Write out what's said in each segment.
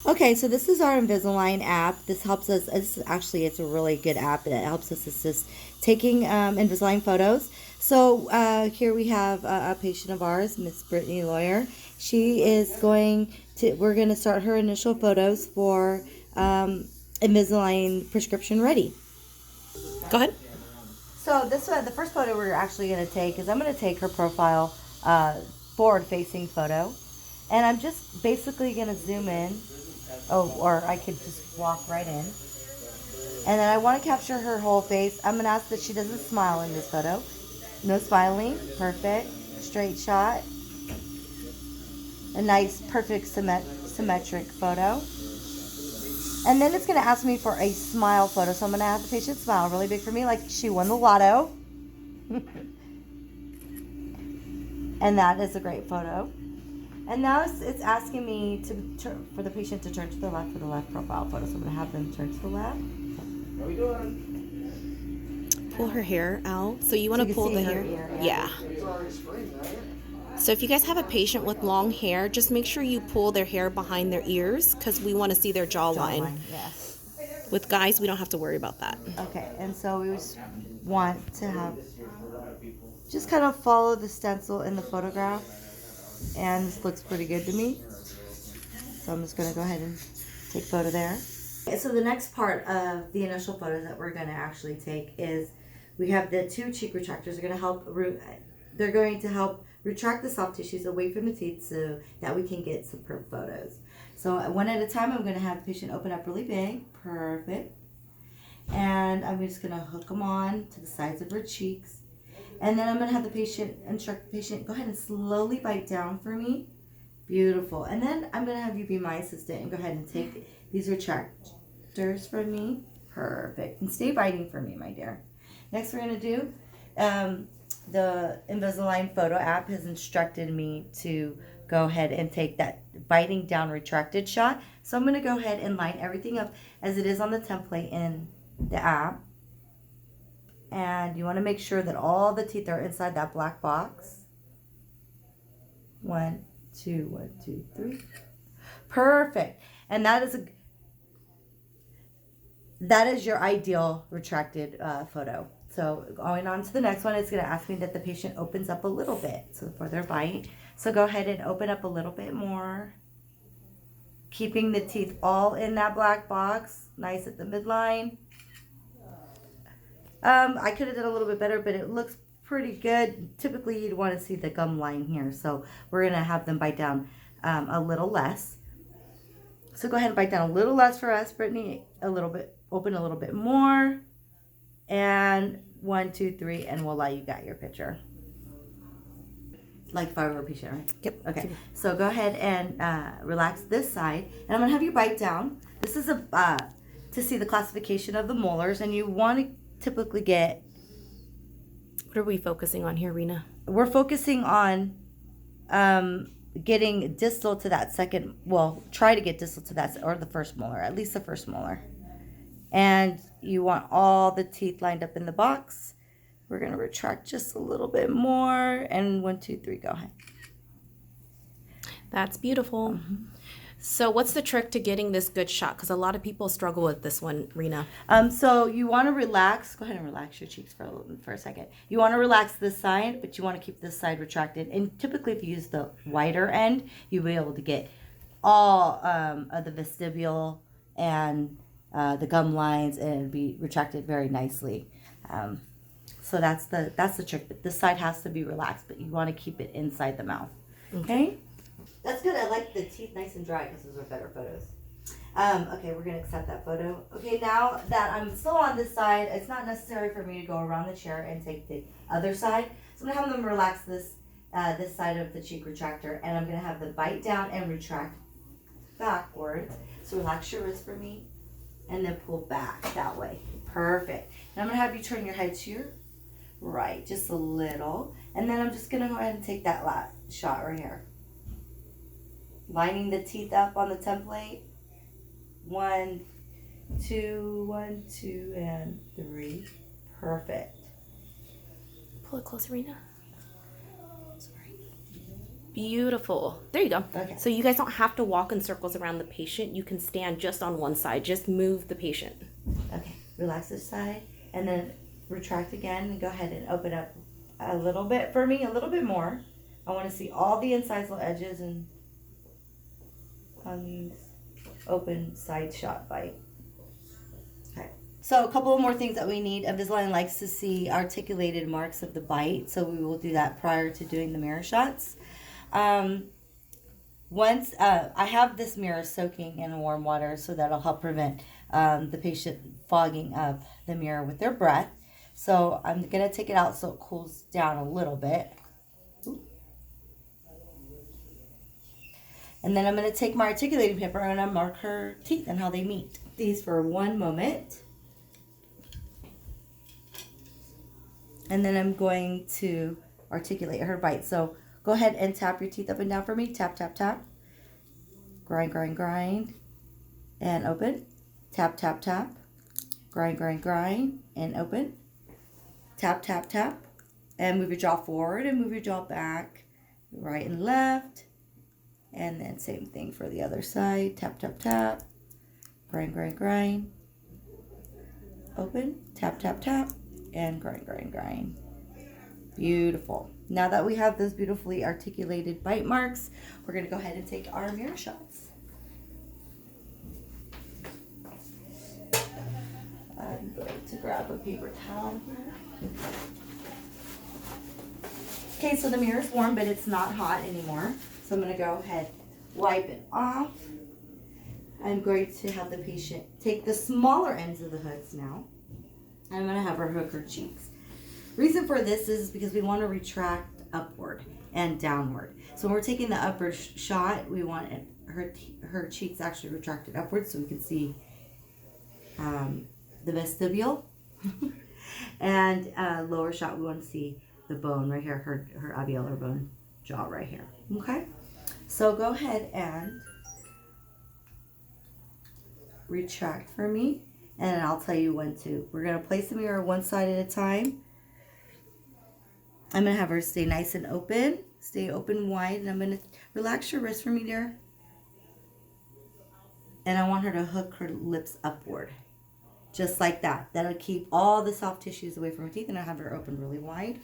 Okay, so this is our Invisalign app. This helps us. It's a really good app. It helps us assist taking Invisalign photos. So here we have a patient of ours, Miss Brittany Lawyer. She is going to. We're going to start her initial photos for Invisalign prescription ready. Go ahead. So the first photo we're actually going to take is I'm going to take her profile forward-facing photo, and I'm just basically going to zoom in. Oh, or I could just walk right in. And then I want to capture her whole face. I'm going to ask that she doesn't smile in this photo. No smiling. Perfect. Straight shot. A nice, perfect, symmetric photo. And then it's going to ask me for a smile photo. So I'm going to have the patient smile really big for me like she won the lotto. And that is a great photo. And now it's asking me for the patient to turn to the left for the left profile photo. So I'm going to have them turn to the left. What are we doing? Pull her hair out. So you want to pull the hair? Yeah. It's already spring, right? So if you guys have a patient with long hair, just make sure you pull their hair behind their ears because we want to see their jawline. Yes. With guys, we don't have to worry about that. Okay, and so we just want to have, just kind of follow the stencil in the photograph. And this looks pretty good to me. So I'm just going to go ahead and take photo there. Okay, so the next part of the initial photos that we're going to actually take is we have the two cheek retractors. They're going to help retract the soft tissues away from the teeth so that we can get superb photos. So one at a time, I'm going to have the patient open up really big. Perfect. And I'm just going to hook them on to the sides of her cheeks. And then I'm going to have instruct the patient, go ahead and slowly bite down for me. Beautiful. And then I'm going to have you be my assistant and go ahead and take these retractors from me. Perfect. And stay biting for me, my dear. Next we're going to do, the Invisalign Photo app has instructed me to go ahead and take that biting down retracted shot. So I'm going to go ahead and line everything up as it is on the template in the app. And you want to make sure that all the teeth are inside that black box. 1, 2, 1, 2, 3. Perfect. And that is your ideal retracted photo. So going on to the next one, it's going to ask me that the patient opens up a little bit so for their bite. So go ahead and open up a little bit more. Keeping the teeth all in that black box. Nice at the midline. I could have done a little bit better, but it looks pretty good. Typically, you'd want to see the gum line here. So we're going to have them bite down a little less. So go ahead and bite down a little less for us, Brittany. A little bit, open a little bit more. And 1, 2, 3, and voila, you got your picture. Like if I were a patient, right? Yep. Okay, so go ahead and relax this side. And I'm going to have you bite down. This is to see the classification of the molars, and you want to typically get. What are we focusing on here, Rena? We're focusing on getting distal to that second. Well, try to get distal to that, or the first molar, at least the first molar. And you want all the teeth lined up in the box. We're going to retract just a little bit more. And 1, 2, 3, go ahead. That's beautiful. Mm-hmm. So what's the trick to getting this good shot? Because a lot of people struggle with this one, Rena. So you want to relax. Go ahead and relax your cheeks for a second. You want to relax this side, but you want to keep this side retracted. And typically if you use the wider end, you'll be able to get all of the vestibule and the gum lines and be retracted very nicely. So that's the trick. But this side has to be relaxed, but you want to keep it inside the mouth. Okay? That's good. I like the teeth nice and dry because those are better photos. Okay, we're going to accept that photo. Okay, now that I'm still on this side, it's not necessary for me to go around the chair and take the other side. So I'm going to have them relax this side of the cheek retractor, and I'm going to have them bite down and retract backwards. So relax your wrist for me, and then pull back that way. Perfect. And I'm going to have you turn your head to your right, just a little. And then I'm just going to go ahead and take that last shot right here. Lining the teeth up on the template. 1, 2, 1, 2, and 3. Perfect. Pull it closer, Rena. Sorry. Beautiful. There you go. Okay. So you guys don't have to walk in circles around the patient. You can stand just on one side. Just move the patient. Okay, relax this side and then retract again and go ahead and open up a little bit for me, a little bit more. I want to see all the incisal edges and on these open side shot bite. Okay. So a couple of more things that we need. Invisalign likes to see articulated marks of the bite, so we will do that prior to doing the mirror shots. Once I have this mirror soaking in warm water, so that'll help prevent the patient fogging up the mirror with their breath. So I'm gonna take it out so it cools down a little bit. And then I'm gonna take my articulating paper and I'm gonna mark her teeth and how they meet. These for 1 moment. And then I'm going to articulate her bite. So go ahead and tap your teeth up and down for me. Tap, tap, tap. Grind, grind, grind. And open. Tap, tap, tap. Grind, grind, grind. And open. Tap, tap, tap. And move your jaw forward and move your jaw back. Right and left. And then same thing for the other side. Tap, tap, tap. Grind, grind, grind. Open. Tap, tap, tap. And grind, grind, grind. Beautiful. Now that we have those beautifully articulated bite marks, we're going to go ahead and take our mirror shots. I'm going to grab a paper towel here. Okay, so the mirror is warm, but it's not hot anymore. So I'm going to go ahead, wipe it off. I'm going to have the patient take the smaller ends of the hooks now. I'm going to have her hook her cheeks. Reason for this is because we want to retract upward and downward. So when we're taking the upward shot, we want her cheeks actually retracted upward so we can see the vestibule. And lower shot, we want to see the bone right here, her alveolar bone jaw right here. Okay? So go ahead and retract for me. And I'll tell you when to. We're going to place the mirror one side at a time. I'm going to have her stay nice and open. Stay open wide. And I'm going to relax your wrist for me, dear. And I want her to hook her lips upward. Just like that. That'll keep all the soft tissues away from her teeth. And I'll have her open really wide.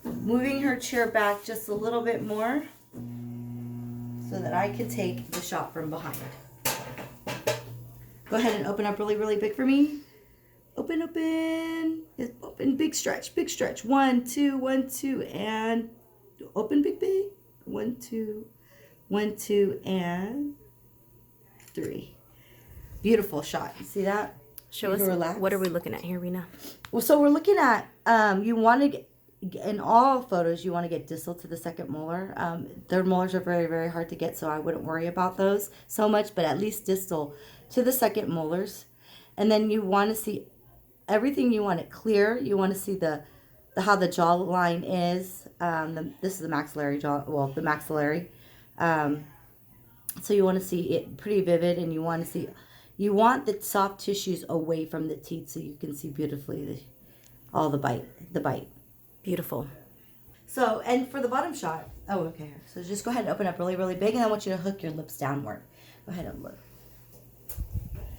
Moving her chair back just a little bit more so that I can take the shot from behind. Go ahead and open up really, really big for me. Open, open. Open, big stretch, big stretch. 1, 2, 1, 2, and open, big, big. 1, 2, 1, 2, and 3. Beautiful shot. You see that? Show us. Relax. What are we looking at here, Rena? Well, so we're looking at, you want to get, in all photos, you want to get distal to the second molar. Third molars are very, very hard to get, so I wouldn't worry about those so much, but at least distal to the second molars. And then you want to see everything. You want it clear. You want to see the how the jawline is. This is the maxillary jaw, well, the maxillary. So you want to see it pretty vivid, and you want the soft tissues away from the teeth so you can see beautifully all the bite. Beautiful. So, and for the bottom shot, oh, okay. So just go ahead and open up really, really big, and I want you to hook your lips downward. Go ahead and look.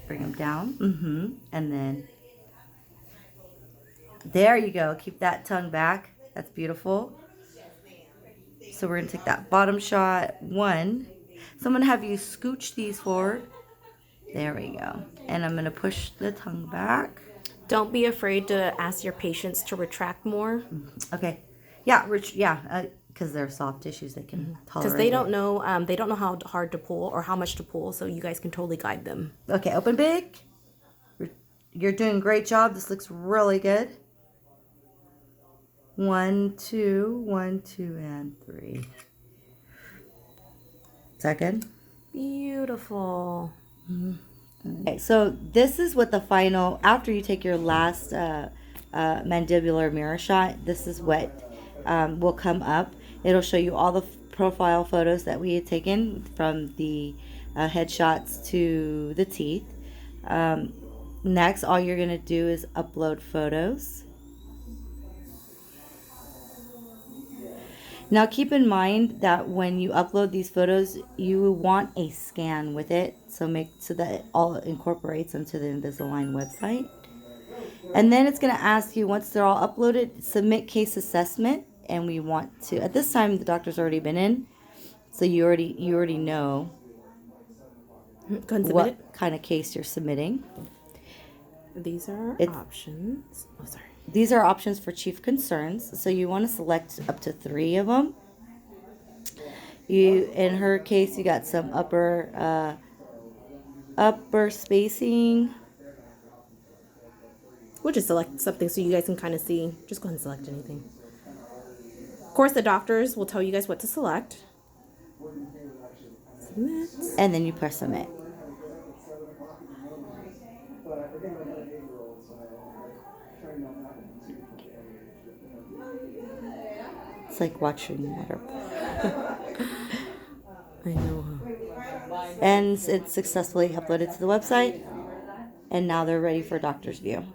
Bring them down. And then, there you go. Keep that tongue back. That's beautiful. So we're going to take that bottom shot. 1. So I'm going to have you scooch these forward. There we go. And I'm going to push the tongue back. Don't be afraid to ask your patients to retract more. Okay. Yeah, because they're soft tissues, they can tolerate. Because they don't know how hard to pull or how much to pull, so you guys can totally guide them. Okay, open big. You're doing a great job. This looks really good. 1, 2, 1, 2, and 3. Second. Beautiful. Okay, so this is what the final, after you take your last mandibular mirror shot, this is what will come up. It'll show you all the profile photos that we had taken from the headshots to the teeth. Next, all you're going to do is upload photos. Now keep in mind that when you upload these photos, you want a scan with it, so that it all incorporates into the Invisalign website. And then it's going to ask you, once they're all uploaded, submit case assessment. And we want to, at this time, the doctor's already been in, so you already know Go ahead and submit what it. kind of case you're submitting. These are our It's- options. Oh, sorry. These are options for chief concerns, so you want to select up to 3 of them. In her case, you got some upper spacing. We'll just select something so you guys can kind of see. Just go ahead and select anything. Of course, the doctors will tell you guys what to select. Submit. And then you press submit. It's like watching water. I know, huh? And it's successfully uploaded to the website. And now they're ready for doctor's view.